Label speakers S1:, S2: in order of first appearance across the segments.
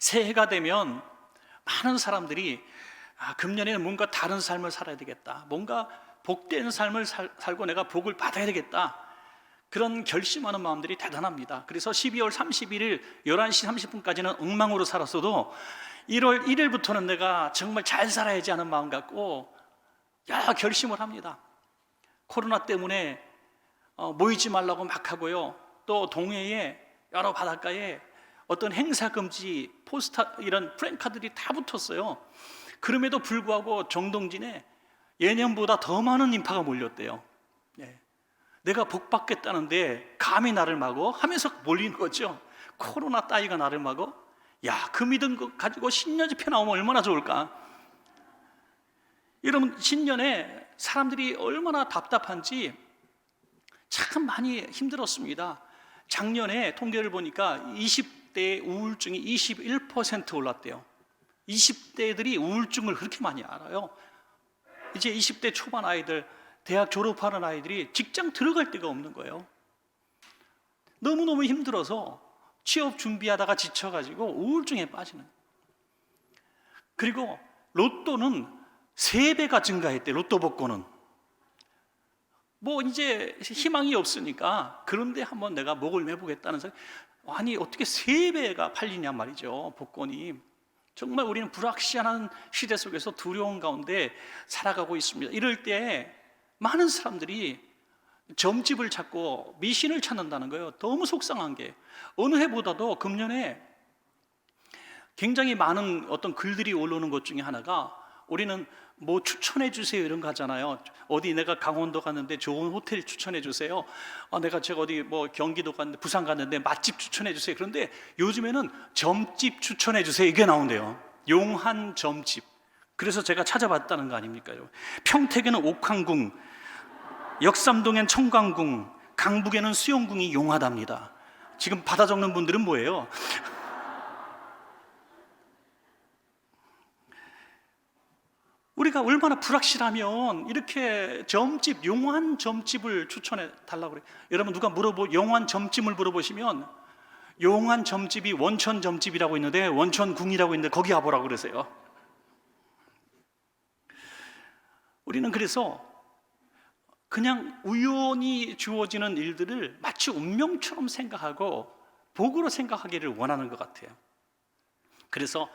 S1: 새해가 되면 많은 사람들이 금년에는 뭔가 다른 삶을 살아야 되겠다, 뭔가 복된 삶을 살고 내가 복을 받아야 되겠다, 그런 결심하는 마음들이 대단합니다. 그래서 12월 31일 11시 30분까지는 엉망으로 살았어도 1월 1일부터는 내가 정말 잘 살아야지 하는 마음 갖고 여러 결심을 합니다. 코로나 때문에 모이지 말라고 막 하고요, 또 동해에 여러 바닷가에 어떤 행사 금지 포스터, 이런 프랭카드들이 다 붙었어요. 그럼에도 불구하고 정동진에 예년보다 더 많은 인파가 몰렸대요. 내가 복 받겠다는데 감히 나를 막어? 하면서 몰리는 거죠. 코로나 따위가 나를 막어? 야, 그 믿음 가지고 신년 집회 나오면 얼마나 좋을까? 여러분, 신년에 사람들이 얼마나 답답한지 참 많이 힘들었습니다. 작년에 통계를 보니까 20대 우울증이 21% 올랐대요. 20대들이 우울증을 그렇게 많이 알아요. 이제 20대 초반 아이들, 대학 졸업하는 아이들이 직장 들어갈 데가 없는 거예요. 너무너무 힘들어서 취업 준비하다가 지쳐가지고 우울증에 빠지는. 그리고 로또는 3배가 증가했대. 로또 복권은 뭐 이제 희망이 없으니까 그런데 한번 내가 목을 매보겠다는 생각. 아니, 어떻게 3배가 팔리냐 말이죠, 복권이. 정말 우리는 불확실한 시대 속에서 두려운 가운데 살아가고 있습니다. 이럴 때 많은 사람들이 점집을 찾고 미신을 찾는다는 거예요. 너무 속상한 게, 어느 해보다도 금년에 굉장히 많은 어떤 글들이 올라오는 것 중에 하나가, 우리는 뭐 추천해 주세요 이런 거 하잖아요. 어디 내가 강원도 갔는데 좋은 호텔 추천해 주세요. 제가 어디 뭐 경기도 갔는데, 부산 갔는데 맛집 추천해 주세요. 그런데 요즘에는 점집 추천해 주세요, 이게 나온대요. 용한 점집. 그래서 제가 찾아봤다는 거 아닙니까? 평택에는 옥황궁, 역삼동엔 청광궁, 강북에는 수영궁이 용하답니다. 지금 받아 적는 분들은 뭐예요? 우리가 얼마나 불확실하면 이렇게 점집, 용한 점집을 추천해 달라고 그래요. 여러분, 누가 용한 점집을 물어보시면 용한 점집이 원천 점집이라고 있는데, 원천궁이라고 있는데 거기 가보라고 그러세요. 우리는 그래서 그냥 우연히 주어지는 일들을 마치 운명처럼 생각하고 복으로 생각하기를 원하는 것 같아요. 그래서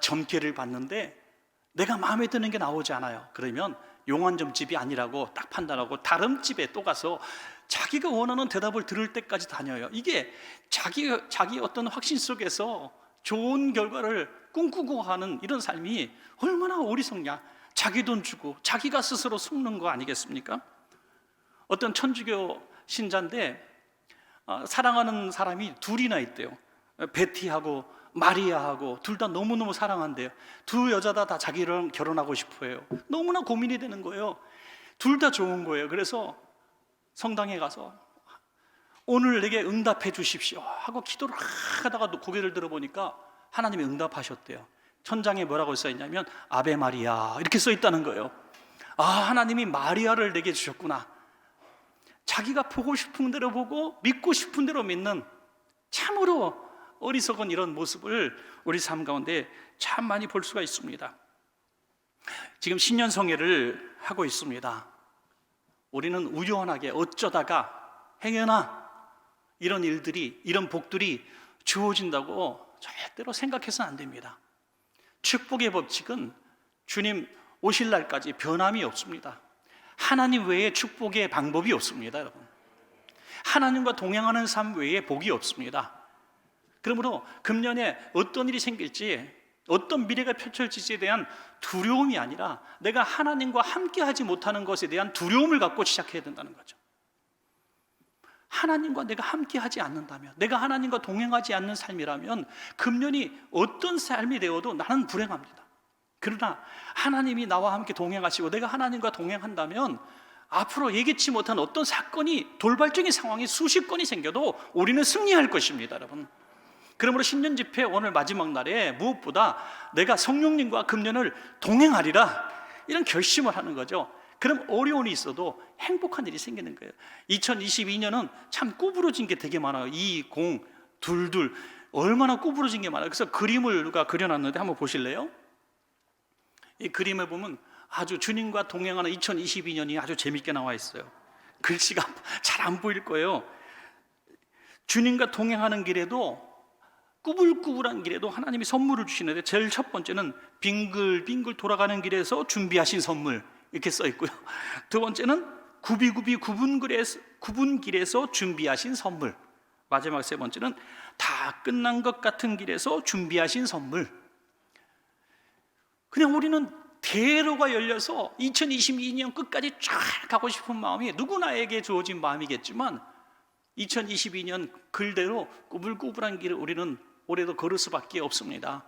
S1: 점괘를 봤는데 내가 마음에 드는 게 나오지 않아요. 그러면 용환점집이 아니라고 딱 판단하고 다른 집에 또 가서 자기가 원하는 대답을 들을 때까지 다녀요. 이게 자기 어떤 확신 속에서 좋은 결과를 꿈꾸고 하는 이런 삶이 얼마나 어리석냐. 자기 돈 주고 자기가 스스로 속는 거 아니겠습니까? 어떤 천주교 신자인데 사랑하는 사람이 둘이나 있대요. 베티하고 마리아하고 둘 다 너무너무 사랑한대요. 두 여자 다 자기랑 결혼하고 싶어 해요. 너무나 고민이 되는 거예요. 둘 다 좋은 거예요. 그래서 성당에 가서 오늘 내게 응답해 주십시오 하고 기도를 하다가 고개를 들어보니까 하나님이 응답하셨대요. 천장에 뭐라고 써있냐면 아베 마리아 이렇게 써있다는 거예요. 하나님이 마리아를 내게 주셨구나. 자기가 보고 싶은 대로 보고 믿고 싶은 대로 믿는 참으로 어리석은 이런 모습을 우리 삶 가운데 참 많이 볼 수가 있습니다. 지금 신년성회를 하고 있습니다. 우리는 우연하게 어쩌다가 행여나 이런 일들이, 이런 복들이 주어진다고 절대로 생각해서는 안 됩니다. 축복의 법칙은 주님 오실 날까지 변함이 없습니다. 하나님 외에 축복의 방법이 없습니다, 여러분. 하나님과 동행하는 삶 외에 복이 없습니다. 그러므로 금년에 어떤 일이 생길지, 어떤 미래가 펼쳐질지에 대한 두려움이 아니라 내가 하나님과 함께하지 못하는 것에 대한 두려움을 갖고 시작해야 된다는 거죠. 하나님과 내가 함께하지 않는다면, 내가 하나님과 동행하지 않는 삶이라면 금년이 어떤 삶이 되어도 나는 불행합니다. 그러나 하나님이 나와 함께 동행하시고 내가 하나님과 동행한다면 앞으로 예기치 못한 어떤 사건이, 돌발적인 상황이 수십 건이 생겨도 우리는 승리할 것입니다, 여러분. 그러므로 신년 집회 오늘 마지막 날에 무엇보다 내가 성령님과 금년을 동행하리라, 이런 결심을 하는 거죠. 그럼 어려움이 있어도 행복한 일이 생기는 거예요. 2022년은 참 구부러진 게 되게 많아요. 2, 0, 22 얼마나 구부러진 게 많아요. 그래서 그림을 누가 그려놨는데 한번 보실래요? 이 그림에 보면 아주 주님과 동행하는 2022년이 아주 재밌게 나와 있어요. 글씨가 잘 안 보일 거예요. 주님과 동행하는 길에도, 꾸불꾸불한 길에도 하나님이 선물을 주시는데, 제일 첫 번째는 빙글빙글 돌아가는 길에서 준비하신 선물, 이렇게 써 있고요. 두 번째는 굽이굽이 굽은 길에서 준비하신 선물, 마지막 세 번째는 다 끝난 것 같은 길에서 준비하신 선물. 그냥 우리는 대로가 열려서 2022년 끝까지 쫙 가고 싶은 마음이 누구나에게 주어진 마음이겠지만, 2022년 글대로 꾸불꾸불한 길을 우리는 올해도 걸을 수밖에 없습니다.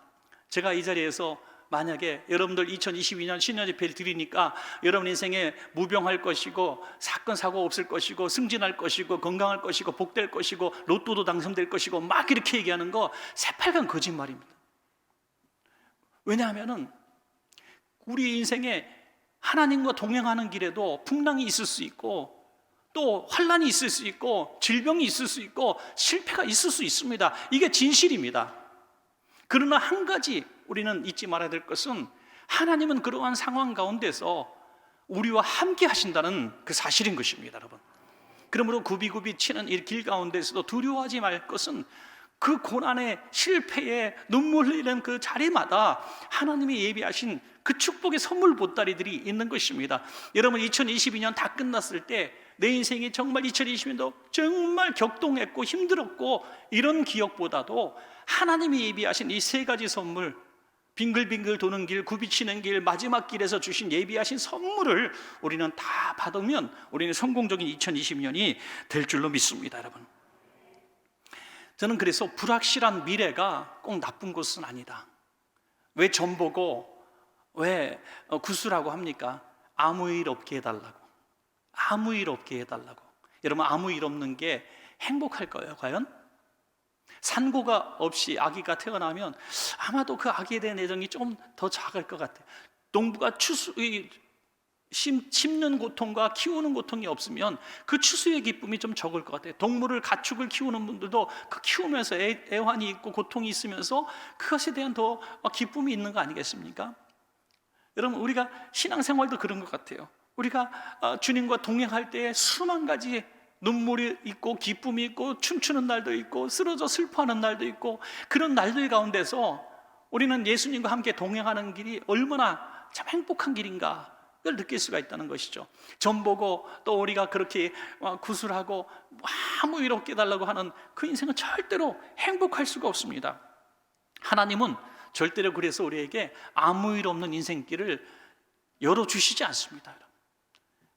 S1: 제가 이 자리에서 만약에 여러분들 2022년 신년 집회를 드리니까 여러분 인생에 무병할 것이고 사건 사고 없을 것이고 승진할 것이고 건강할 것이고 복될 것이고 로또도 당첨될 것이고 막 이렇게 얘기하는 거 새빨간 거짓말입니다. 왜냐하면은 우리 인생에 하나님과 동행하는 길에도 풍랑이 있을 수 있고, 또 환난이 있을 수 있고, 질병이 있을 수 있고, 실패가 있을 수 있습니다. 이게 진실입니다. 그러나 한 가지 우리는 잊지 말아야 될 것은, 하나님은 그러한 상황 가운데서 우리와 함께 하신다는 그 사실인 것입니다, 여러분. 그러므로 굽이굽이 치는 이 길 가운데서도 두려워하지 말 것은, 그 고난의 실패에 눈물 흘리는 그 자리마다 하나님이 예비하신 그 축복의 선물 보따리들이 있는 것입니다. 여러분, 2022년 다 끝났을 때 내 인생이 정말 2020년도 정말 격동했고 힘들었고 이런 기억보다도 하나님이 예비하신 이 세 가지 선물, 빙글빙글 도는 길, 굽이치는 길, 마지막 길에서 주신 예비하신 선물을 우리는 다 받으면 우리는 성공적인 2020년이 될 줄로 믿습니다, 여러분. 저는 그래서 불확실한 미래가 꼭 나쁜 것은 아니다. 왜 점 보고 왜 구수라고 합니까? 아무 일 없게 해달라고. 아무 일 없게 해달라고. 여러분, 아무 일 없는 게 행복할 거예요, 과연? 산고가 없이 아기가 태어나면 아마도 그 아기에 대한 애정이 좀 더 작을 것 같아요. 농부가 심는 고통과 키우는 고통이 없으면 그 추수의 기쁨이 좀 적을 것 같아요. 동물을, 가축을 키우는 분들도 그 키우면서 애환이 있고 고통이 있으면서 그것에 대한 더 기쁨이 있는 거 아니겠습니까? 여러분, 우리가 신앙생활도 그런 것 같아요. 우리가 주님과 동행할 때 수만 가지 눈물이 있고 기쁨이 있고 춤추는 날도 있고 쓰러져 슬퍼하는 날도 있고, 그런 날들 가운데서 우리는 예수님과 함께 동행하는 길이 얼마나 참 행복한 길인가 를 느낄 수가 있다는 것이죠. 점 보고 또 우리가 그렇게 구술하고 아무 일 없게 해달라고 하는 그 인생은 절대로 행복할 수가 없습니다. 하나님은 절대로 그래서 우리에게 아무 일 없는 인생길을 열어주시지 않습니다.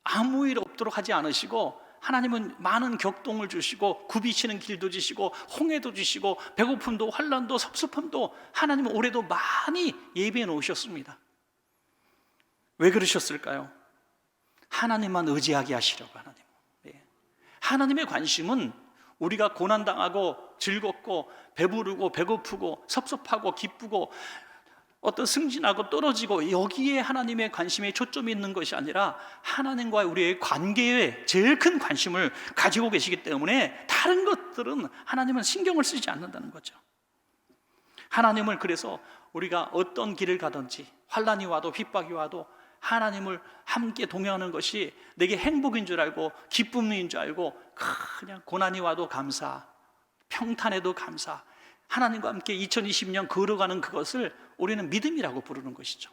S1: 아무 일 없도록 하지 않으시고, 하나님은 많은 격동을 주시고 굽이치는 길도 주시고 홍해도 주시고 배고픔도 환난도 섭섭함도 하나님은 올해도 많이 예비해 놓으셨습니다. 왜 그러셨을까요? 하나님만 의지하게 하시려고. 하나님의 관심은 우리가 고난당하고 즐겁고 배부르고 배고프고 섭섭하고 기쁘고 어떤 승진하고 떨어지고 여기에 하나님의 관심에 초점이 있는 것이 아니라 하나님과 우리의 관계에 제일 큰 관심을 가지고 계시기 때문에 다른 것들은 하나님은 신경을 쓰지 않는다는 거죠. 하나님을 그래서 우리가 어떤 길을 가든지 환난이 와도 핍박이 와도 하나님을 함께 동행하는 것이 내게 행복인 줄 알고 기쁨인 줄 알고, 그냥 고난이 와도 감사, 평탄해도 감사, 하나님과 함께 2020년 걸어가는 그것을 우리는 믿음이라고 부르는 것이죠.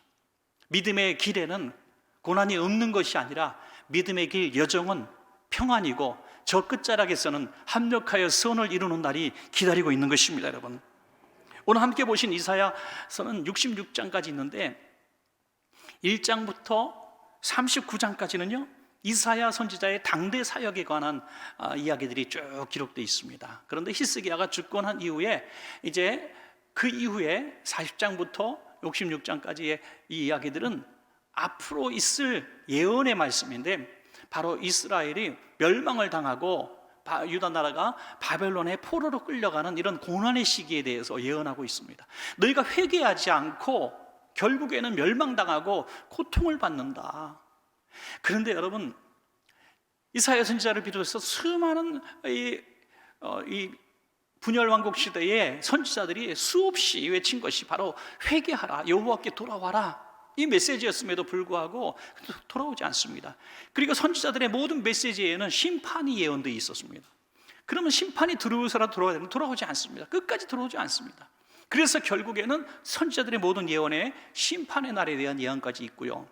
S1: 믿음의 길에는 고난이 없는 것이 아니라 믿음의 길 여정은 평안이고 저 끝자락에서는 합력하여 선을 이루는 날이 기다리고 있는 것입니다, 여러분. 오늘 함께 보신 이사야서는 66장까지 있는데 1장부터 39장까지는요 이사야 선지자의 당대 사역에 관한 이야기들이 쭉 기록되어 있습니다. 그런데 히스기야가 죽고 난 이후에 이제 그 이후에 40장부터 66장까지의 이 이야기들은 앞으로 있을 예언의 말씀인데, 바로 이스라엘이 멸망을 당하고 유다 나라가 바벨론의 포로로 끌려가는 이런 고난의 시기에 대해서 예언하고 있습니다. 너희가 회개하지 않고 결국에는 멸망당하고 고통을 받는다. 그런데 여러분, 이사야 선지자를 비롯해서 수많은 이 분열 왕국 시대에 선지자들이 수없이 외친 것이 바로 회개하라, 여호와께 돌아와라, 이 메시지였음에도 불구하고 돌아오지 않습니다. 그리고 선지자들의 모든 메시지에는 심판이 예언되어 있었습니다. 그러면 심판이 들어오서라도 돌아와야 되는데 돌아오지 않습니다. 끝까지 들어오지 않습니다. 그래서 결국에는 선지자들의 모든 예언에 심판의 날에 대한 예언까지 있고요.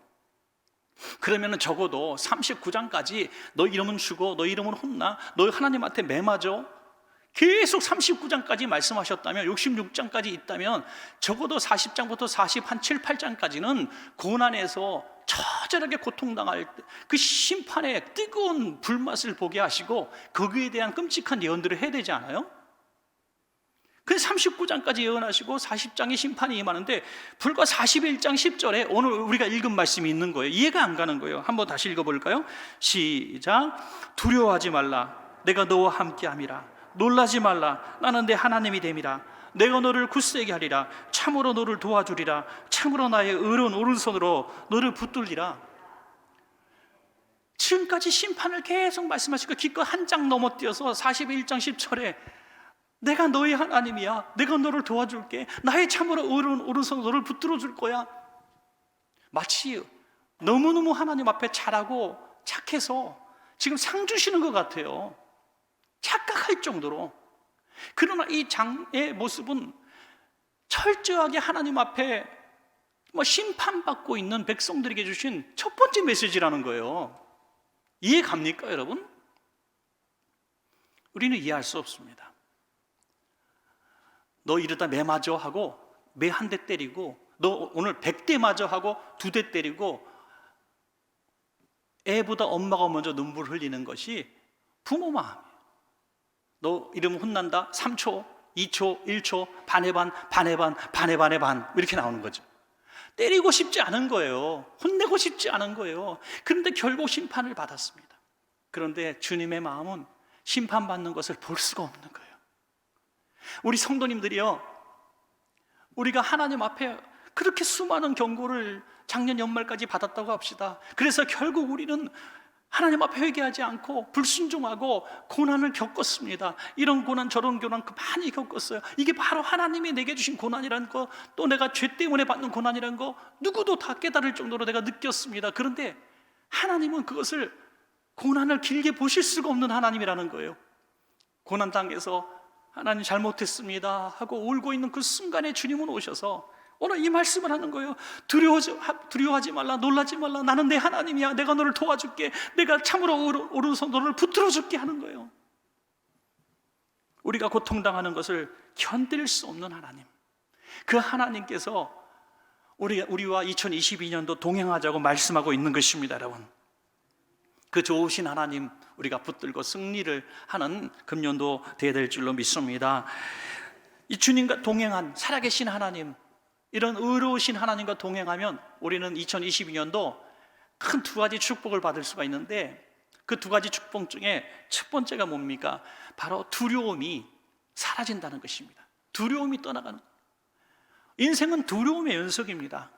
S1: 그러면 적어도 39장까지 너 이름은 죽어, 너 이름은 혼나, 너 하나님한테 매맞아, 계속 39장까지 말씀하셨다면, 66장까지 있다면 적어도 40장부터 47, 8장까지는 고난에서 처절하게 고통당할 그 심판의 뜨거운 불맛을 보게 하시고 거기에 대한 끔찍한 예언들을 해야 되지 않아요? 그래서 39장까지 예언하시고 40장의 심판이 임하는데 불과 41장 10절에 오늘 우리가 읽은 말씀이 있는 거예요. 이해가 안 가는 거예요. 한번 다시 읽어볼까요? 시작. 두려워하지 말라, 내가 너와 함께함이라. 놀라지 말라, 나는 내 하나님이 됨이라. 내가 너를 굳세게 하리라. 참으로 너를 도와주리라. 참으로 나의 의로운 오른손으로 너를 붙들리라. 지금까지 심판을 계속 말씀하시고 기껏 한 장 넘어뛰어서 41장 10절에 내가 너의 하나님이야, 내가 너를 도와줄게, 나의 참으로 의로운 오른손으로 너를 붙들어 줄 거야. 마치 너무너무 하나님 앞에 잘하고 착해서 지금 상 주시는 것 같아요. 착각할 정도로. 그러나 이 장의 모습은 철저하게 하나님 앞에 심판받고 있는 백성들에게 주신 첫 번째 메시지라는 거예요. 이해 갑니까, 여러분? 우리는 이해할 수 없습니다. 너 이러다 매 맞아 하고 매 한 대 때리고, 너 오늘 100대 맞아 하고 2대 때리고, 애보다 엄마가 먼저 눈물 흘리는 것이 부모 마음이에요. 너 이러면 혼난다. 3초, 2초, 1초, 반의 반, 반의 반, 반의 반의 반, 이렇게 나오는 거죠. 때리고 싶지 않은 거예요. 혼내고 싶지 않은 거예요. 그런데 결국 심판을 받았습니다. 그런데 주님의 마음은 심판받는 것을 볼 수가 없는 거예요. 우리 성도님들이요, 우리가 하나님 앞에 그렇게 수많은 경고를 작년 연말까지 받았다고 합시다. 그래서 결국 우리는 하나님 앞에 회개하지 않고 불순종하고 고난을 겪었습니다. 이런 고난 저런 고난 많이 겪었어요. 이게 바로 하나님이 내게 주신 고난이라는 거, 또 내가 죄 때문에 받는 고난이라는 거 누구도 다 깨달을 정도로 내가 느꼈습니다. 그런데 하나님은 그것을, 고난을 길게 보실 수가 없는 하나님이라는 거예요. 고난 당해서 하나님 잘못했습니다 하고 울고 있는 그 순간에 주님은 오셔서 오늘 이 말씀을 하는 거예요. 두려워하지 말라, 놀라지 말라, 나는 내 하나님이야, 내가 너를 도와줄게, 내가 참으로 오른손 너를 붙들어 줄게 하는 거예요. 우리가 고통당하는 것을 견딜 수 없는 하나님, 그 하나님께서 우리와 2022년도 동행하자고 말씀하고 있는 것입니다. 여러분, 그 좋으신 하나님 우리가 붙들고 승리를 하는 금년도 되어야 될 줄로 믿습니다. 이 주님과 동행한 살아계신 하나님, 이런 의로우신 하나님과 동행하면 우리는 2022년도 큰 두 가지 축복을 받을 수가 있는데, 그 두 가지 축복 중에 첫 번째가 뭡니까? 바로 두려움이 사라진다는 것입니다. 두려움이 떠나가는 거예요. 인생은 두려움의 연속입니다.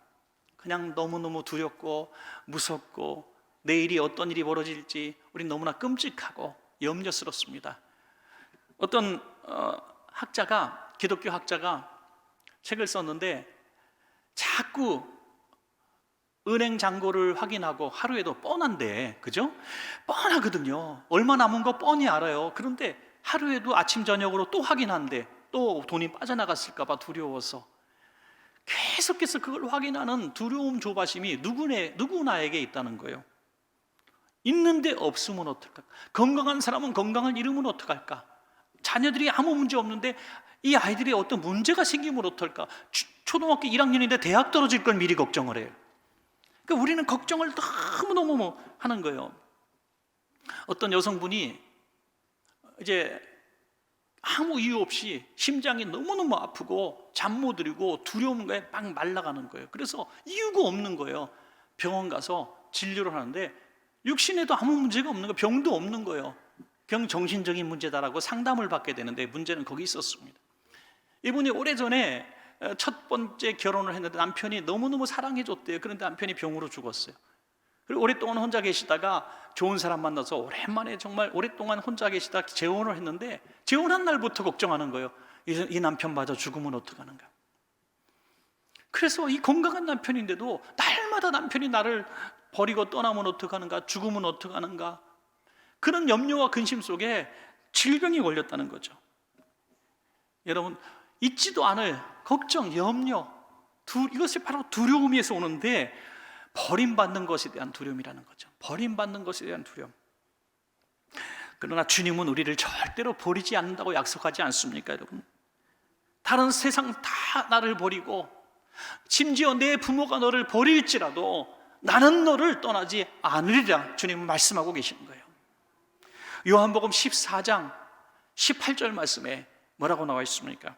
S1: 그냥 너무너무 두렵고 무섭고 내일이 어떤 일이 벌어질지 우린 너무나 끔찍하고 염려스럽습니다. 어떤 학자가, 기독교 학자가 책을 썼는데 자꾸 은행 잔고를 확인하고, 하루에도 뻔한데, 그죠? 뻔하거든요. 얼마 남은 거 뻔히 알아요. 그런데 하루에도 아침 저녁으로 또 확인하는데 또 돈이 빠져나갔을까 봐 두려워서 계속해서 그걸 확인하는 두려움 조바심이 누구나에게 있다는 거예요. 있는데 없으면 어떨까? 건강한 사람은 건강을 잃으면 어떡할까? 자녀들이 아무 문제 없는데 이 아이들이 어떤 문제가 생기면 어떨까? 초등학교 1학년인데 대학 떨어질 걸 미리 걱정을 해요. 그러니까 우리는 걱정을 너무너무 하는 거예요. 어떤 여성분이 이제 아무 이유 없이 심장이 너무너무 아프고 잠 못 들고 두려운 거에 막 말라가는 거예요. 그래서 이유가 없는 거예요. 병원 가서 진료를 하는데 육신에도 아무 문제가 없는 거예요. 병도 없는 거예요. 그냥 정신적인 문제다라고 상담을 받게 되는데 문제는 거기 있었습니다. 이분이 오래전에 첫 번째 결혼을 했는데 남편이 너무너무 사랑해줬대요. 그런데 남편이 병으로 죽었어요. 그리고 오랫동안 혼자 계시다가 좋은 사람 만나서 오랜만에 정말 오랫동안 혼자 계시다 재혼을 했는데, 재혼한 날부터 걱정하는 거예요. 이 남편 마저 죽으면 어떡하는가. 그래서 이 건강한 남편인데도 날마다 남편이 나를 버리고 떠나면 어떡하는가, 죽으면 어떡하는가, 그런 염려와 근심 속에 질병이 걸렸다는 거죠. 여러분, 잊지도 않을 걱정, 염려, 이것이 바로 두려움에서 오는데, 버림받는 것에 대한 두려움이라는 거죠. 버림받는 것에 대한 두려움. 그러나 주님은 우리를 절대로 버리지 않는다고 약속하지 않습니까, 여러분? 다른 세상 다 나를 버리고, 심지어 내 부모가 너를 버릴지라도 나는 너를 떠나지 않으리라 주님은 말씀하고 계시는 거예요. 요한복음 14장 18절 말씀에 뭐라고 나와 있습니까?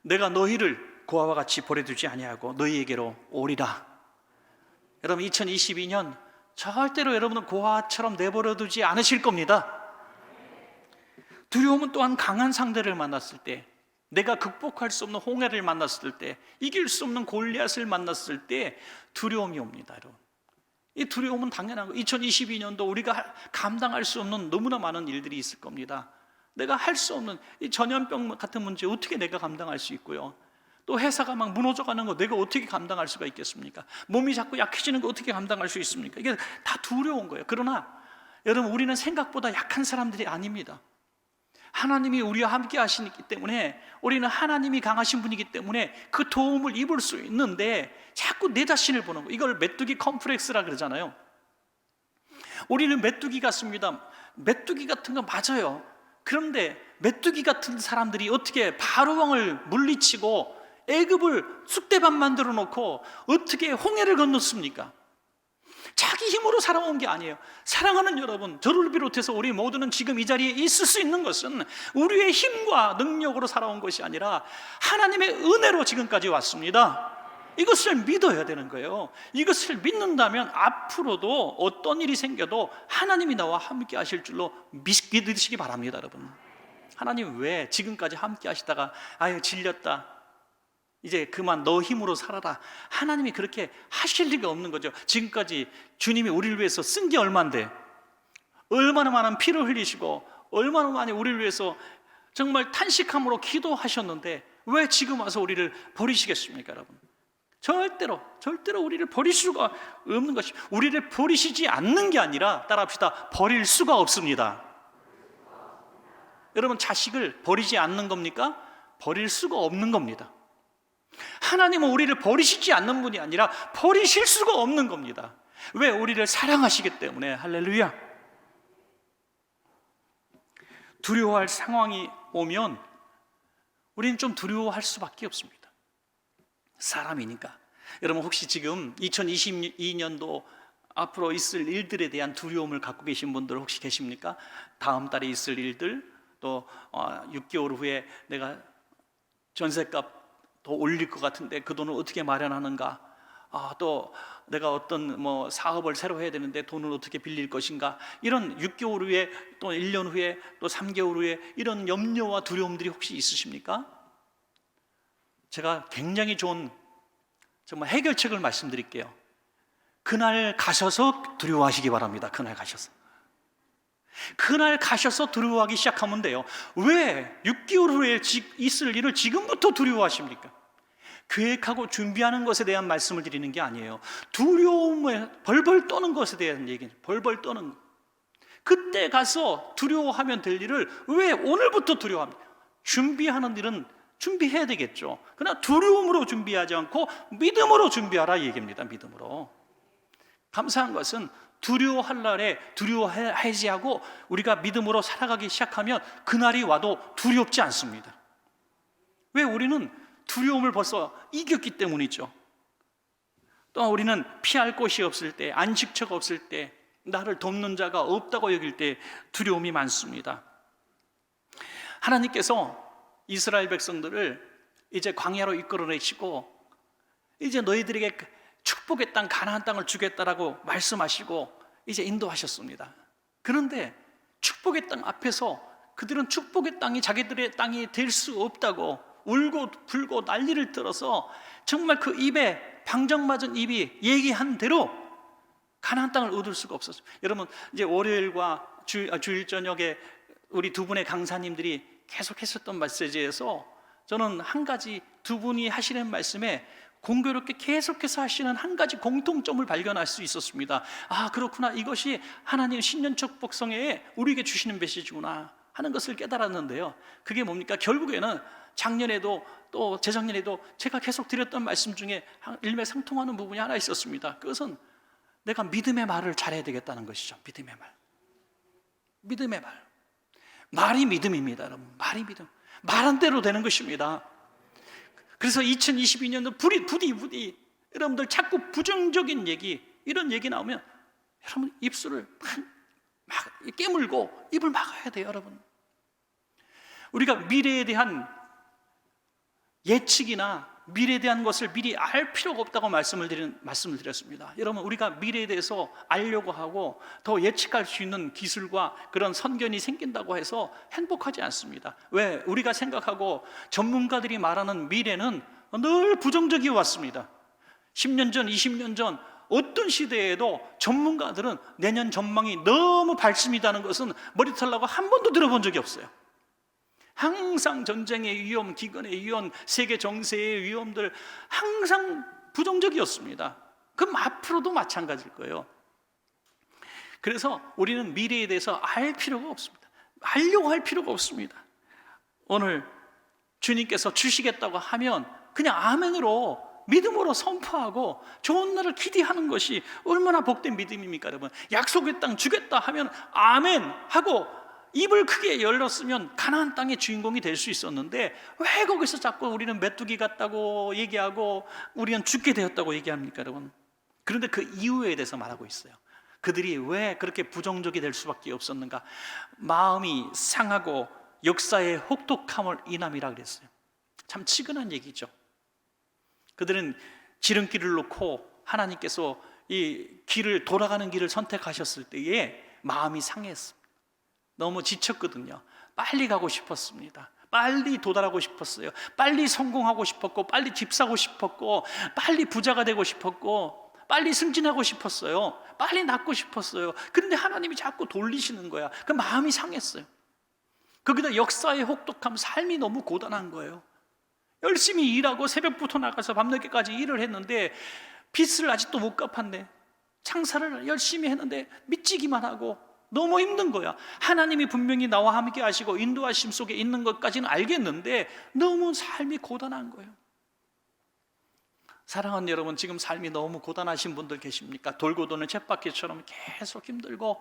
S1: 내가 너희를 고아와 같이 버려두지 아니하고 너희에게로 오리라. 여러분, 2022년 절대로 여러분은 고아처럼 내버려두지 않으실 겁니다. 두려움은 또한 강한 상대를 만났을 때, 내가 극복할 수 없는 홍해를 만났을 때, 이길 수 없는 골리앗을 만났을 때 두려움이 옵니다, 여러분. 이 두려움은 당연한 거예요. 2022년도 우리가 감당할 수 없는 너무나 많은 일들이 있을 겁니다. 내가 할 수 없는 이 전염병 같은 문제 어떻게 내가 감당할 수 있고요, 또 회사가 막 무너져가는 거 내가 어떻게 감당할 수가 있겠습니까? 몸이 자꾸 약해지는 거 어떻게 감당할 수 있습니까? 이게 다 두려운 거예요. 그러나 여러분, 우리는 생각보다 약한 사람들이 아닙니다. 하나님이 우리와 함께 하시기 때문에, 우리는 하나님이 강하신 분이기 때문에 그 도움을 입을 수 있는데, 자꾸 내 자신을 보는 거, 이걸 메뚜기 컴플렉스라 그러잖아요. 우리는 메뚜기 같습니다. 메뚜기 같은 거 맞아요. 그런데 메뚜기 같은 사람들이 어떻게 바로왕을 물리치고 애굽을 쑥대밭 만들어 놓고 어떻게 홍해를 건넜습니까? 자기 힘으로 살아온 게 아니에요. 사랑하는 여러분, 저를 비롯해서 우리 모두는 지금 이 자리에 있을 수 있는 것은 우리의 힘과 능력으로 살아온 것이 아니라 하나님의 은혜로 지금까지 왔습니다. 이것을 믿어야 되는 거예요. 이것을 믿는다면 앞으로도 어떤 일이 생겨도 하나님이 나와 함께 하실 줄로 믿으시기 바랍니다, 여러분. 하나님 왜 지금까지 함께 하시다가 아유 질렸다, 이제 그만 너 힘으로 살아라, 하나님이 그렇게 하실 리가 없는 거죠. 지금까지 주님이 우리를 위해서 쓴 게 얼만데, 얼마나 많은 피를 흘리시고 얼마나 많이 우리를 위해서 정말 탄식함으로 기도하셨는데 왜 지금 와서 우리를 버리시겠습니까, 여러분? 절대로 우리를 버릴 수가 없는 것이, 우리를 버리시지 않는 게 아니라, 따라합시다, 버릴 수가 없습니다. 여러분, 자식을 버리지 않는 겁니까? 버릴 수가 없는 겁니다. 하나님은 우리를 버리시지 않는 분이 아니라 버리실 수가 없는 겁니다. 왜? 우리를 사랑하시기 때문에. 할렐루야. 두려워할 상황이 오면 우리는 좀 두려워할 수밖에 없습니다. 사람이니까. 여러분, 혹시 지금 2022년도 앞으로 있을 일들에 대한 두려움을 갖고 계신 분들 혹시 계십니까? 다음 달에 있을 일들, 또 6개월 후에 내가 전셋값 더 올릴 것 같은데 그 돈을 어떻게 마련하는가, 또 내가 어떤 사업을 새로 해야 되는데 돈을 어떻게 빌릴 것인가, 이런 6개월 후에 또 1년 후에 또 3개월 후에 이런 염려와 두려움들이 혹시 있으십니까? 제가 굉장히 좋은 정말 해결책을 말씀드릴게요. 그날 가셔서 두려워하시기 바랍니다. 그날 가셔서 두려워하기 시작하면 돼요. 왜 6개월 후에 있을 일을 지금부터 두려워하십니까? 계획하고 준비하는 것에 대한 말씀을 드리는 게 아니에요. 두려움에 벌벌 떠는 것에 대한 얘기예요. 벌벌 떠는 것. 그때 가서 두려워하면 될 일을 왜 오늘부터 두려워합니까? 준비하는 일은 준비해야 되겠죠. 그러나 두려움으로 준비하지 않고 믿음으로 준비하라 이 얘기입니다. 믿음으로. 감사한 것은 두려워할 날에 두려워하지 하고 우리가 믿음으로 살아가기 시작하면 그날이 와도 두렵지 않습니다. 왜? 우리는 두려움을 벌써 이겼기 때문이죠. 또 우리는 피할 곳이 없을 때, 안식처가 없을 때, 나를 돕는 자가 없다고 여길 때 두려움이 많습니다. 하나님께서 이스라엘 백성들을 이제 광야로 이끌어내시고 이제 너희들에게 축복의 땅, 가나안 땅을 주겠다라고 말씀하시고 이제 인도하셨습니다. 그런데 축복의 땅 앞에서 그들은 축복의 땅이 자기들의 땅이 될 수 없다고 울고 불고 난리를 떨어서 정말 그 입에 방정 맞은 입이 얘기한 대로 가나안 땅을 얻을 수가 없었어요. 여러분, 이제 월요일과 주일 저녁에 우리 두 분의 강사님들이 계속 했었던 메시지에서 저는 한 가지, 두 분이 하시는 말씀에 공교롭게 계속해서 하시는 한 가지 공통점을 발견할 수 있었습니다. 아, 그렇구나, 이것이 하나님 신년축 복성회에 우리에게 주시는 메시지구나 하는 것을 깨달았는데요. 그게 뭡니까? 결국에는 작년에도 또 재작년에도 제가 계속 드렸던 말씀 중에 일맥상통하는 부분이 하나 있었습니다. 그것은 내가 믿음의 말을 잘해야 되겠다는 것이죠. 믿음의 말. 믿음의 말. 말이 믿음입니다, 여러분. 말이 믿음. 말한 대로 되는 것입니다. 그래서 2022년도 부디 여러분들 자꾸 부정적인 얘기, 이런 얘기 나오면 여러분 입술을 막 깨물고 입을 막아야 돼요, 여러분. 우리가 미래에 대한 예측이나 미래에 대한 것을 미리 알 필요가 없다고 말씀을 드렸습니다. 여러분, 우리가 미래에 대해서 알려고 하고 더 예측할 수 있는 기술과 그런 선견이 생긴다고 해서 행복하지 않습니다. 왜? 우리가 생각하고 전문가들이 말하는 미래는 늘 부정적이어 왔습니다. 10년 전, 20년 전 어떤 시대에도 전문가들은 내년 전망이 너무 밝습니다는 것은 머리털 나고 한 번도 들어본 적이 없어요. 항상 전쟁의 위험, 기근의 위험, 세계 정세의 위험들 항상 부정적이었습니다. 그럼 앞으로도 마찬가지일 거예요. 그래서 우리는 미래에 대해서 알 필요가 없습니다. 알려고 할 필요가 없습니다. 오늘 주님께서 주시겠다고 하면 그냥 아멘으로, 믿음으로 선포하고 좋은 날을 기대하는 것이 얼마나 복된 믿음입니까, 여러분? 약속의 땅 주겠다 하면 아멘 하고 입을 크게 열었으면 가나안 땅의 주인공이 될 수 있었는데 왜 거기서 자꾸 우리는 메뚜기 같다고 얘기하고 우리는 죽게 되었다고 얘기합니까, 여러분? 그런데 그 이유에 대해서 말하고 있어요. 그들이 왜 그렇게 부정적이 될 수밖에 없었는가? 마음이 상하고 역사의 혹독함을 인함이라 그랬어요. 참 치근한 얘기죠. 그들은 지름길을 놓고 하나님께서 이 길을, 돌아가는 길을 선택하셨을 때에 마음이 상했습니다. 너무 지쳤거든요. 빨리 가고 싶었습니다. 빨리 도달하고 싶었어요. 빨리 성공하고 싶었고, 빨리 집 사고 싶었고, 빨리 부자가 되고 싶었고, 빨리 승진하고 싶었어요. 빨리 낳고 싶었어요. 그런데 하나님이 자꾸 돌리시는 거야. 그 마음이 상했어요. 거기다 역사의 혹독함, 삶이 너무 고단한 거예요. 열심히 일하고 새벽부터 나가서 밤늦게까지 일을 했는데 빚을 아직도 못 갚았네. 장사를 열심히 했는데 미치기만 하고 너무 힘든 거야. 하나님이 분명히 나와 함께 하시고 인도하심 속에 있는 것까지는 알겠는데 너무 삶이 고단한 거예요. 사랑하는 여러분, 지금 삶이 너무 고단하신 분들 계십니까? 돌고 도는 쳇바퀴처럼 계속 힘들고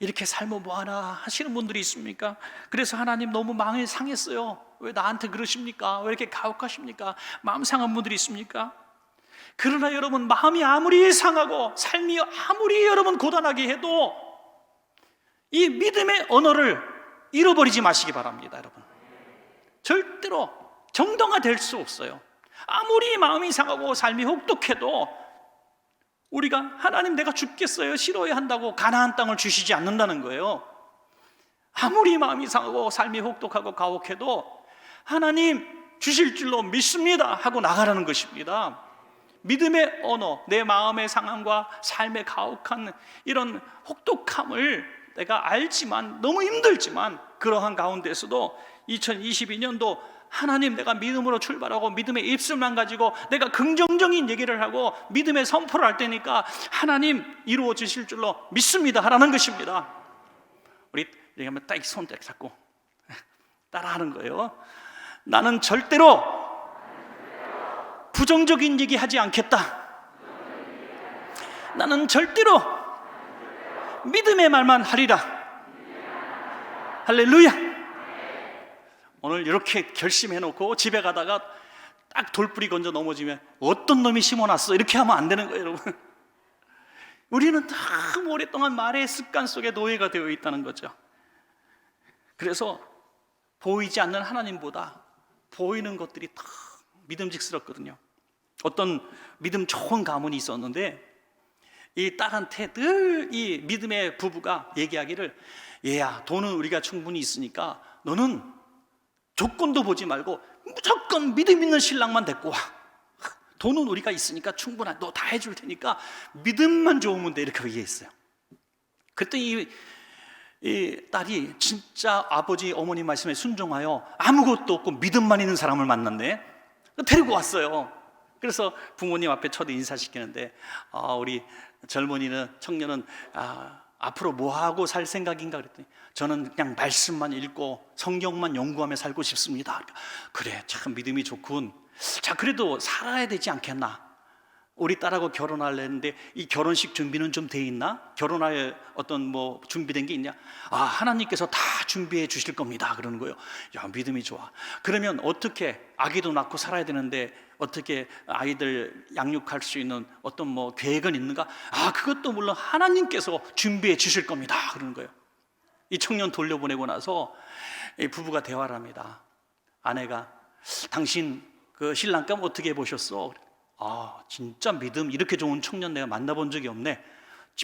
S1: 이렇게 살면 뭐하나 하시는 분들이 있습니까? 그래서 하나님 너무 마음이 상했어요. 왜 나한테 그러십니까? 왜 이렇게 가혹하십니까? 마음 상한 분들이 있습니까? 그러나 여러분, 마음이 아무리 상하고 삶이 아무리 여러분 고단하게 해도 이 믿음의 언어를 잃어버리지 마시기 바랍니다, 여러분. 절대로 정당화될 수 없어요. 아무리 마음이 상하고 삶이 혹독해도 우리가 하나님 내가 죽겠어요, 싫어야 한다고 가나안 땅을 주시지 않는다는 거예요. 아무리 마음이 상하고 삶이 혹독하고 가혹해도 하나님 주실 줄로 믿습니다 하고 나가라는 것입니다. 믿음의 언어, 내 마음의 상함과 삶의 가혹한 이런 혹독함을 내가 알지만, 너무 힘들지만 그러한 가운데서도 2022년도 하나님 내가 믿음으로 출발하고 믿음의 입술만 가지고 내가 긍정적인 얘기를 하고 믿음의 선포를 할 테니까 하나님 이루어 주실 줄로 믿습니다 하라는 것입니다. 우리 얘기하면 딱 손 딱 잡고 따라하는 거예요. 나는 절대로 부정적인 얘기 하지 않겠다. 나는 절대로 믿음의 말만 하리라. 할렐루야. 오늘 이렇게 결심해놓고 집에 가다가 딱 돌뿌리 건져 넘어지면 어떤 놈이 심어놨어 이렇게 하면 안 되는 거예요, 여러분. 우리는 너무 오랫동안 말의 습관 속에 노예가 되어 있다는 거죠. 그래서 보이지 않는 하나님보다 보이는 것들이 더 믿음직스럽거든요. 어떤 믿음 좋은 가문이 있었는데 이 딸한테 늘 이 믿음의 부부가 얘기하기를, 얘야, 돈은 우리가 충분히 있으니까 너는 조건도 보지 말고 무조건 믿음 있는 신랑만 데리고 와. 돈은 우리가 있으니까 충분하, 너 다 해줄 테니까 믿음만 좋으면 돼, 이렇게 얘기했어요. 그랬더니 이 딸이 진짜 아버지 어머니 말씀에 순종하여 아무것도 없고 믿음만 있는 사람을 만났네. 데리고 왔어요. 그래서 부모님 앞에 첫 인사시키는데 우리 젊은이는, 청년은 앞으로 뭐하고 살 생각인가 그랬더니 저는 그냥 말씀만 읽고 성경만 연구하며 살고 싶습니다. 그래, 참 믿음이 좋군. 자, 그래도 살아야 되지 않겠나? 우리 딸하고 결혼하려는데 이 결혼식 준비는 좀 돼 있나? 결혼할 어떤 뭐 준비된 게 있냐? 하나님께서 다 준비해 주실 겁니다, 그러는 거예요. 야, 믿음이 좋아. 그러면 어떻게, 아기도 낳고 살아야 되는데 어떻게 아이들 양육할 수 있는 어떤 뭐 계획은 있는가? 그것도 물론 하나님께서 준비해 주실 겁니다, 그러는 거예요. 이 청년 돌려보내고 나서 이 부부가 대화를 합니다. 아내가, 당신 그 신랑감 어떻게 보셨어? 진짜 믿음, 이렇게 좋은 청년 내가 만나본 적이 없네.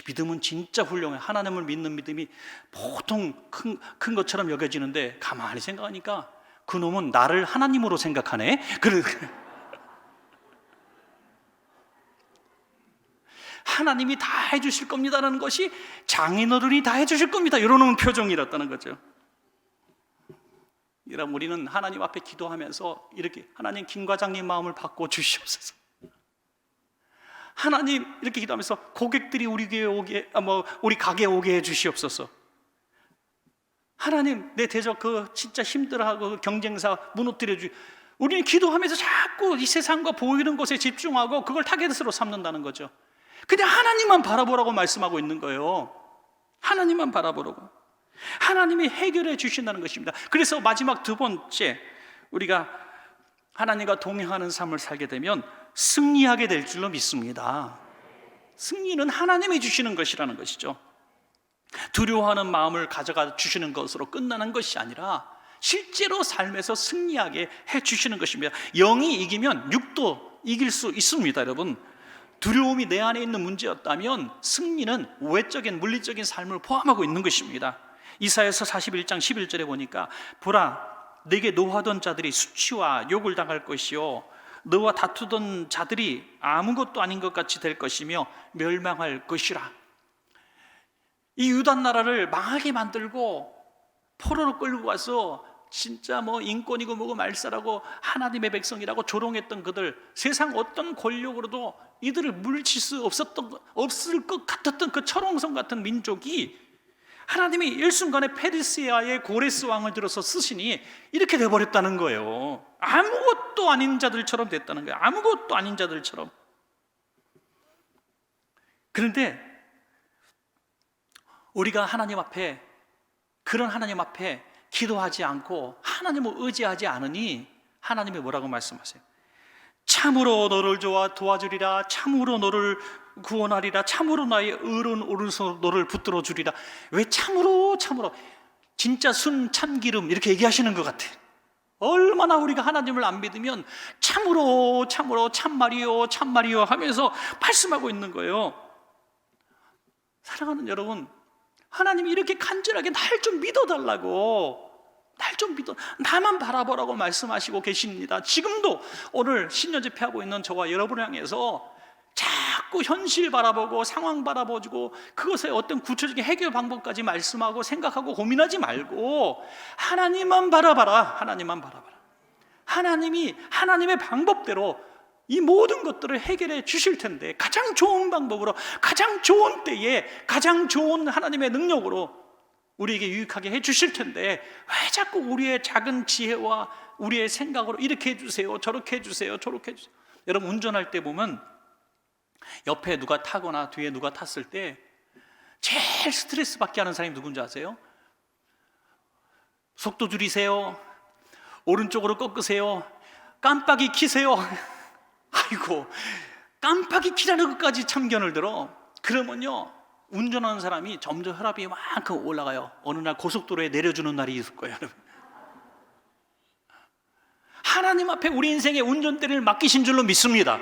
S1: 믿음은 진짜 훌륭해. 하나님을 믿는 믿음이 보통 큰 것처럼 여겨지는데 가만히 생각하니까 그놈은 나를 하나님으로 생각하네. 하나님이 다 해주실 겁니다라는 것이 장인어른이 다 해주실 겁니다, 이러는 표정이었다는 거죠. 여러분, 우리는 하나님 앞에 기도하면서 이렇게, 하나님 김 과장님 마음을 바꿔 주시옵소서. 하나님, 이렇게 기도하면서 고객들이 우리 교회 오게, 우리 가게 오게 해 주시옵소서. 하나님, 내 대적 진짜 힘들어하고 그 경쟁사 무너뜨려 주. 우리는 기도하면서 자꾸 이 세상과 보이는 것에 집중하고 그걸 타겟으로 삼는다는 거죠. 그냥 하나님만 바라보라고 말씀하고 있는 거예요. 하나님만 바라보라고. 하나님이 해결해 주신다는 것입니다. 그래서 마지막 두 번째, 우리가 하나님과 동행하는 삶을 살게 되면 승리하게 될 줄로 믿습니다. 승리는 하나님이 주시는 것이라는 것이죠. 두려워하는 마음을 가져가 주시는 것으로 끝나는 것이 아니라 실제로 삶에서 승리하게 해 주시는 것입니다. 영이 이기면 육도 이길 수 있습니다, 여러분. 두려움이 내 안에 있는 문제였다면 승리는 외적인 물리적인 삶을 포함하고 있는 것입니다. 이사야서 41장 11절에 보니까, 보라, 내게 노하던 자들이 수치와 욕을 당할 것이요, 너와 다투던 자들이 아무것도 아닌 것 같이 될 것이며 멸망할 것이라. 이 유다 나라를 망하게 만들고 포로로 끌고 가서 진짜 뭐 인권이고 뭐고 말살하고 하나님의 백성이라고 조롱했던 그들, 세상 어떤 권력으로도 이들을 물리칠 수 없을 것 같았던 그 철옹성 같은 민족이 하나님이 일순간에 페르시아의 고레스 왕을 들어서 쓰시니 이렇게 돼버렸다는 거예요. 아무것도 아닌 자들처럼 됐다는 거예요. 아무것도 아닌 자들처럼. 그런데 우리가 하나님 앞에, 그런 하나님 앞에 기도하지 않고 하나님을 의지하지 않으니 하나님이 뭐라고 말씀하세요? 참으로 너를 도와주리라, 참으로 너를 구원하리라, 참으로 나의 의로운 오른손으로 너를 붙들어 주리라. 왜 참으로 진짜 순 참기름 이렇게 얘기하시는 것 같아. 얼마나 우리가 하나님을 안 믿으면 참으로 참말이요 하면서 말씀하고 있는 거예요. 사랑하는 여러분, 하나님이 이렇게 간절하게 날 좀 믿어달라고, 나만 바라보라고 말씀하시고 계십니다. 지금도 오늘 신년 집회하고 있는 저와 여러분을 향해서 자꾸 현실 바라보고 상황 바라보고 그것에 어떤 구체적인 해결 방법까지 말씀하고 생각하고 고민하지 말고 하나님만 바라봐라. 하나님만 바라봐라. 하나님이 하나님의 방법대로 이 모든 것들을 해결해 주실 텐데, 가장 좋은 방법으로, 가장 좋은 때에, 가장 좋은 하나님의 능력으로 우리에게 유익하게 해 주실 텐데 왜 자꾸 우리의 작은 지혜와 우리의 생각으로 이렇게 해주세요, 저렇게 해주세요, 저렇게 해주세요. 여러분, 운전할 때 보면 옆에 누가 타거나 뒤에 누가 탔을 때 제일 스트레스 받게 하는 사람이 누군지 아세요? 속도 줄이세요, 오른쪽으로 꺾으세요, 깜빡이 키세요. 아이고, 깜빡이 키라는 것까지 참견을 들어. 그러면요, 운전하는 사람이 점점 혈압이 만큼 올라가요. 어느 날 고속도로에 내려주는 날이 있을 거예요, 여러분. 하나님 앞에 우리 인생의 운전대를 맡기신 줄로 믿습니다.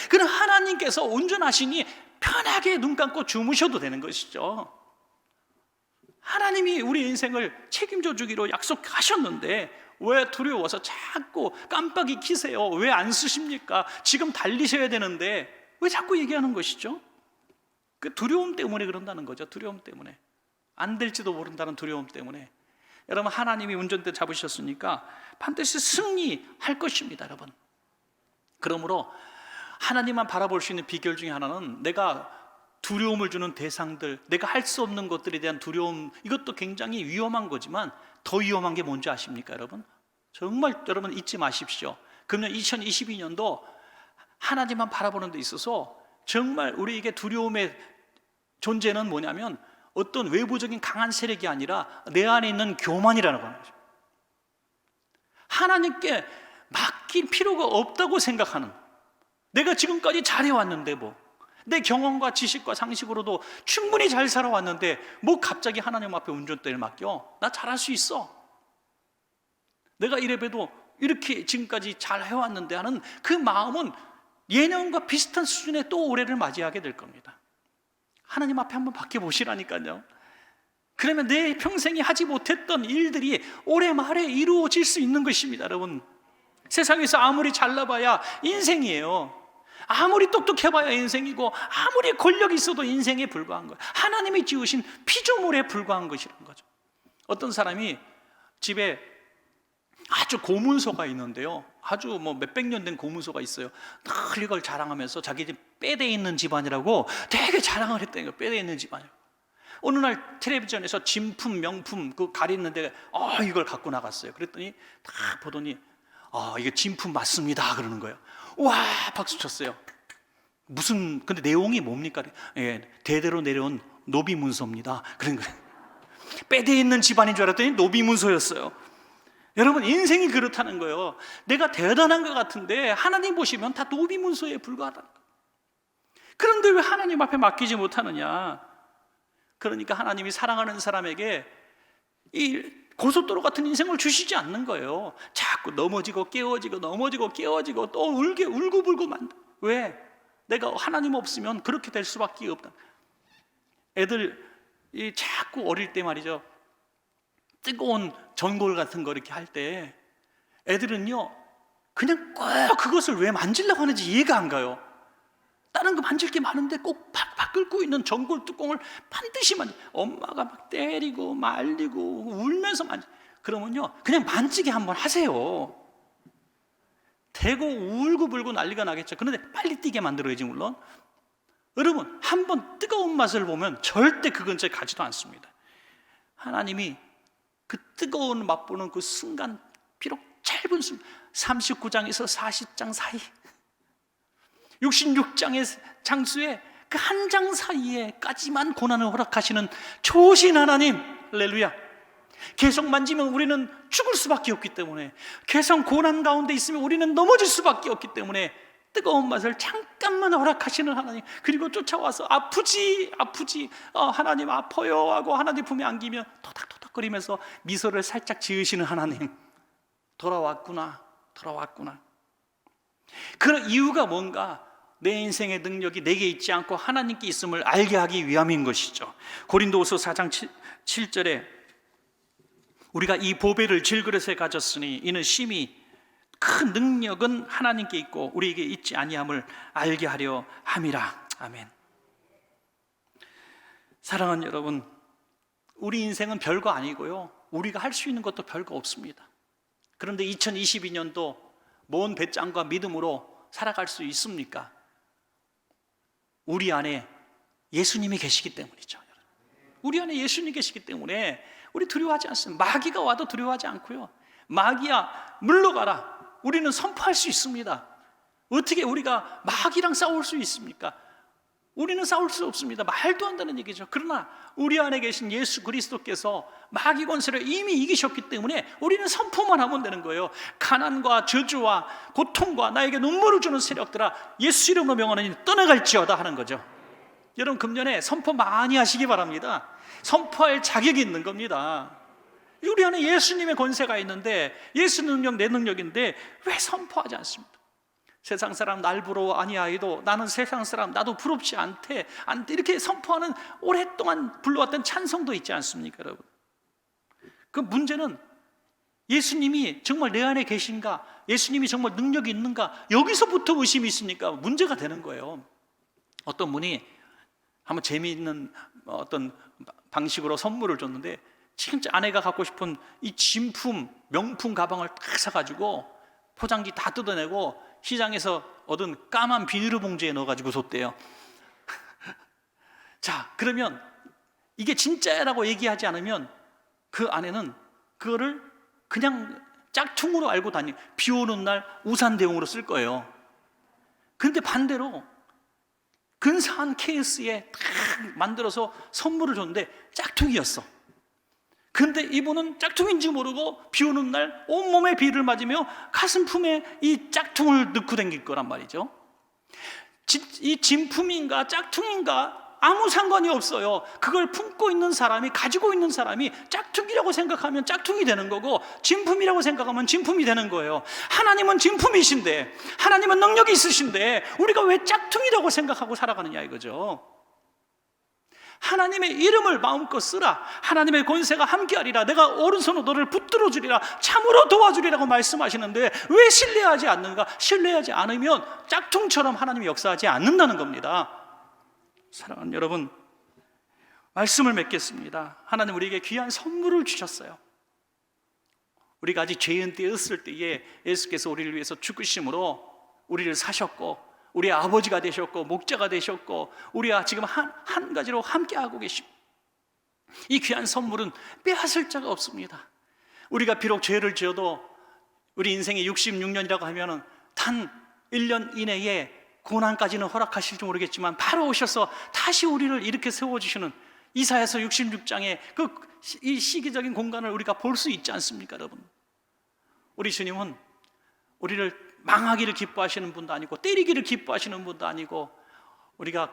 S1: 그럼 하나님께서 운전하시니 편하게 눈 감고 주무셔도 되는 것이죠. 하나님이 우리 인생을 책임져 주기로 약속하셨는데 왜 두려워서 자꾸 깜빡이 키세요? 왜 안 쓰십니까? 지금 달리셔야 되는데 왜 자꾸 얘기하는 것이죠? 그 두려움 때문에 그런다는 거죠. 두려움 때문에. 안 될지도 모른다는 두려움 때문에. 여러분, 하나님이 운전대 잡으셨으니까 반드시 승리할 것입니다, 여러분. 그러므로 하나님만 바라볼 수 있는 비결 중에 하나는 내가 두려움을 주는 대상들, 내가 할 수 없는 것들에 대한 두려움, 이것도 굉장히 위험한 거지만 더 위험한 게 뭔지 아십니까, 여러분? 정말 여러분 잊지 마십시오. 그러면 2022년도 하나님만 바라보는 데 있어서 정말 우리에게 두려움의 존재는 뭐냐면 어떤 외부적인 강한 세력이 아니라 내 안에 있는 교만이라는 거죠. 하나님께 맡길 필요가 없다고 생각하는, 내가 지금까지 잘해왔는데 내 경험과 지식과 상식으로도 충분히 잘 살아왔는데 갑자기 하나님 앞에 운전대를 맡겨? 나 잘할 수 있어, 내가 이래봬도 이렇게 지금까지 잘 해왔는데 하는 그 마음은 예년과 비슷한 수준의 또 올해를 맞이하게 될 겁니다. 하나님 앞에 한번 바뀌어보시라니까요. 그러면 내 평생에 하지 못했던 일들이 올해 말에 이루어질 수 있는 것입니다, 여러분. 세상에서 아무리 잘나봐야 인생이에요. 아무리 똑똑해봐야 인생이고, 아무리 권력이 있어도 인생에 불과한 거예요. 하나님이 지으신 피조물에 불과한 것이라는 거죠. 어떤 사람이 집에 아주 고문소가 있는데요, 아주 몇백 년 된 고문소가 있어요. 늘 이걸 자랑하면서 자기 집 빼대 있는 집안이라고 되게 자랑을 했다는 거예요. 빼대 있는 집안이라고. 어느 날 텔레비전에서 진품 명품 그 가리는데 이걸 갖고 나갔어요. 그랬더니 다 보더니 이게 진품 맞습니다 그러는 거예요. 와, 박수 쳤어요. 근데 내용이 뭡니까? 대대로 내려온 노비 문서입니다 그런 거예요. 빼대 있는 집안인 줄 알았더니 노비 문서였어요. 여러분, 인생이 그렇다는 거예요. 내가 대단한 것 같은데 하나님 보시면 다 노비 문서에 불과하다는 거예요. 그런데 왜 하나님 앞에 맡기지 못하느냐? 그러니까 하나님이 사랑하는 사람에게 이 고속도로 같은 인생을 주시지 않는 거예요. 자꾸 넘어지고 깨어지고 넘어지고 깨어지고 또 울고불고 만다. 왜? 내가 하나님 없으면 그렇게 될 수밖에 없다. 애들 자꾸 어릴 때 말이죠, 뜨거운 전골 같은 거 이렇게 할 때 애들은요 그냥 꼭 그것을 왜 만지려고 하는지 이해가 안 가요. 다른 거 만질 게 많은데 꼭 팍팍 끓고 있는 전골 뚜껑을 반드시 엄마가 막 때리고 말리고 울면서 그러면요 그냥 만지게 한번 하세요. 대고 울고불고 난리가 나겠죠. 그런데 빨리 뛰게 만들어야지 물론. 여러분, 한번 뜨거운 맛을 보면 절대 그 근처에 가지도 않습니다. 하나님이 그 뜨거운 맛보는 그 순간, 비록 짧은 순간, 39장에서 40장 사이, 66장의 장수에 그 한 장 사이에까지만 고난을 허락하시는 좋으신 하나님, 할렐루야. 계속 만지면 우리는 죽을 수밖에 없기 때문에, 계속 고난 가운데 있으면 우리는 넘어질 수밖에 없기 때문에 뜨거운 맛을 잠깐만 허락하시는 하나님, 그리고 쫓아와서 아프지 하나님 아파요 하고 하나님 품에 안기면 토닥토닥거리면서 미소를 살짝 지으시는 하나님, 돌아왔구나. 그런 이유가 뭔가? 내 인생의 능력이 내게 있지 않고 하나님께 있음을 알게 하기 위함인 것이죠. 고린도후서 4장 7절에 우리가 이 보배를 질그릇에 가졌으니 이는 심히 큰 능력은 하나님께 있고 우리에게 있지 아니함을 알게 하려 함이라. 아멘. 사랑하는 여러분, 우리 인생은 별거 아니고요, 우리가 할 수 있는 것도 별거 없습니다. 그런데 2022년도 먼 배짱과 믿음으로 살아갈 수 있습니까? 우리 안에 예수님이 계시기 때문이죠. 우리 안에 예수님이 계시기 때문에 우리 두려워하지 않습니다. 마귀가 와도 두려워하지 않고요, 마귀야 물러가라, 우리는 선포할 수 있습니다. 어떻게 우리가 마귀랑 싸울 수 있습니까? 우리는 싸울 수 없습니다. 말도 안 되는 얘기죠. 그러나 우리 안에 계신 예수 그리스도께서 마귀 권세를 이미 이기셨기 때문에 우리는 선포만 하면 되는 거예요. 가난과 저주와 고통과 나에게 눈물을 주는 세력들아, 예수 이름으로 명하노니 떠나갈지어다 하는 거죠. 여러분, 금년에 선포 많이 하시기 바랍니다. 선포할 자격이 있는 겁니다. 우리 안에 예수님의 권세가 있는데, 예수 능력 내 능력인데 왜 선포하지 않습니까? 세상 사람 날 부러워 아니하여도 나는 세상 사람 나도 부럽지 않대 이렇게 선포하는 오랫동안 불러왔던 찬송도 있지 않습니까, 여러분? 그 문제는 예수님이 정말 내 안에 계신가? 예수님이 정말 능력이 있는가? 여기서부터 의심이 있으니까 문제가 되는 거예요. 어떤 분이 한번 재미있는 어떤 방식으로 선물을 줬는데, 진짜 아내가 갖고 싶은 이 진품, 명품 가방을 딱 사가지고 포장지 다 뜯어내고 시장에서 얻은 까만 비닐을 봉지에 넣어가지고 줬대요. 자, 그러면 이게 진짜라고 얘기하지 않으면 그 아내는 그거를 그냥 짝퉁으로 알고 비 오는 날 우산 대용으로 쓸 거예요. 그런데 반대로 근사한 케이스에 딱 만들어서 선물을 줬는데 짝퉁이었어. 근데 이분은 짝퉁인지 모르고 비 오는 날 온몸에 비를 맞으며 가슴품에 이 짝퉁을 넣고 다닐 거란 말이죠. 이 진품인가 짝퉁인가 아무 상관이 없어요. 그걸 품고 있는 사람이, 가지고 있는 사람이 짝퉁이라고 생각하면 짝퉁이 되는 거고, 진품이라고 생각하면 진품이 되는 거예요. 하나님은 진품이신데, 하나님은 능력이 있으신데 우리가 왜 짝퉁이라고 생각하고 살아가느냐 이거죠. 하나님의 이름을 마음껏 쓰라. 하나님의 권세가 함께하리라. 내가 오른손으로 너를 붙들어 주리라. 참으로 도와주리라고 말씀하시는데 왜 신뢰하지 않는가? 신뢰하지 않으면 짝퉁처럼 하나님이 역사하지 않는다는 겁니다. 사랑하는 여러분, 말씀을 맺겠습니다. 하나님 우리에게 귀한 선물을 주셨어요. 우리가 아직 죄인 되었을 때에 예수께서 우리를 위해서 죽으심으로 우리를 사셨고, 우리의 아버지가 되셨고, 목자가 되셨고, 우리와 지금 한 가지로 함께하고 계십니다. 이 귀한 선물은 빼앗을 자가 없습니다. 우리가 비록 죄를 지어도 우리 인생이 66년이라고 하면 단 1년 이내에 고난까지는 허락하실지 모르겠지만 바로 오셔서 다시 우리를 이렇게 세워주시는 이사야서 66장의 이 시기적인 공간을 우리가 볼 수 있지 않습니까, 여러분? 우리 주님은 우리를 망하기를 기뻐하시는 분도 아니고 때리기를 기뻐하시는 분도 아니고, 우리가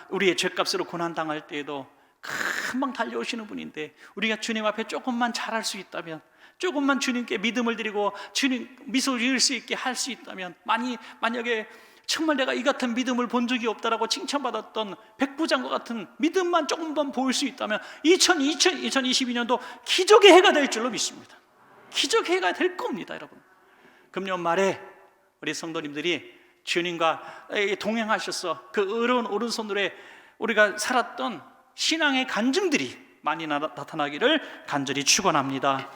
S1: 우리의 죄값으로 고난 당할 때에도 금방 달려오시는 분인데, 우리가 주님 앞에 조금만 잘할 수 있다면, 조금만 주님께 믿음을 드리고 주님 미소 지을 수 있게 할 수 있다면, 만약에 정말 내가 이 같은 믿음을 본 적이 없다라고 칭찬받았던 백부장과 같은 믿음만 조금만 보일 수 있다면 2022년도 기적의 해가 될 줄로 믿습니다. 기적의 해가 될 겁니다, 여러분. 금년 말에 우리 성도님들이 주님과 동행하셔서 그 의로운 오른손으로 우리가 살았던 신앙의 간증들이 많이 나타나기를 간절히 축원합니다.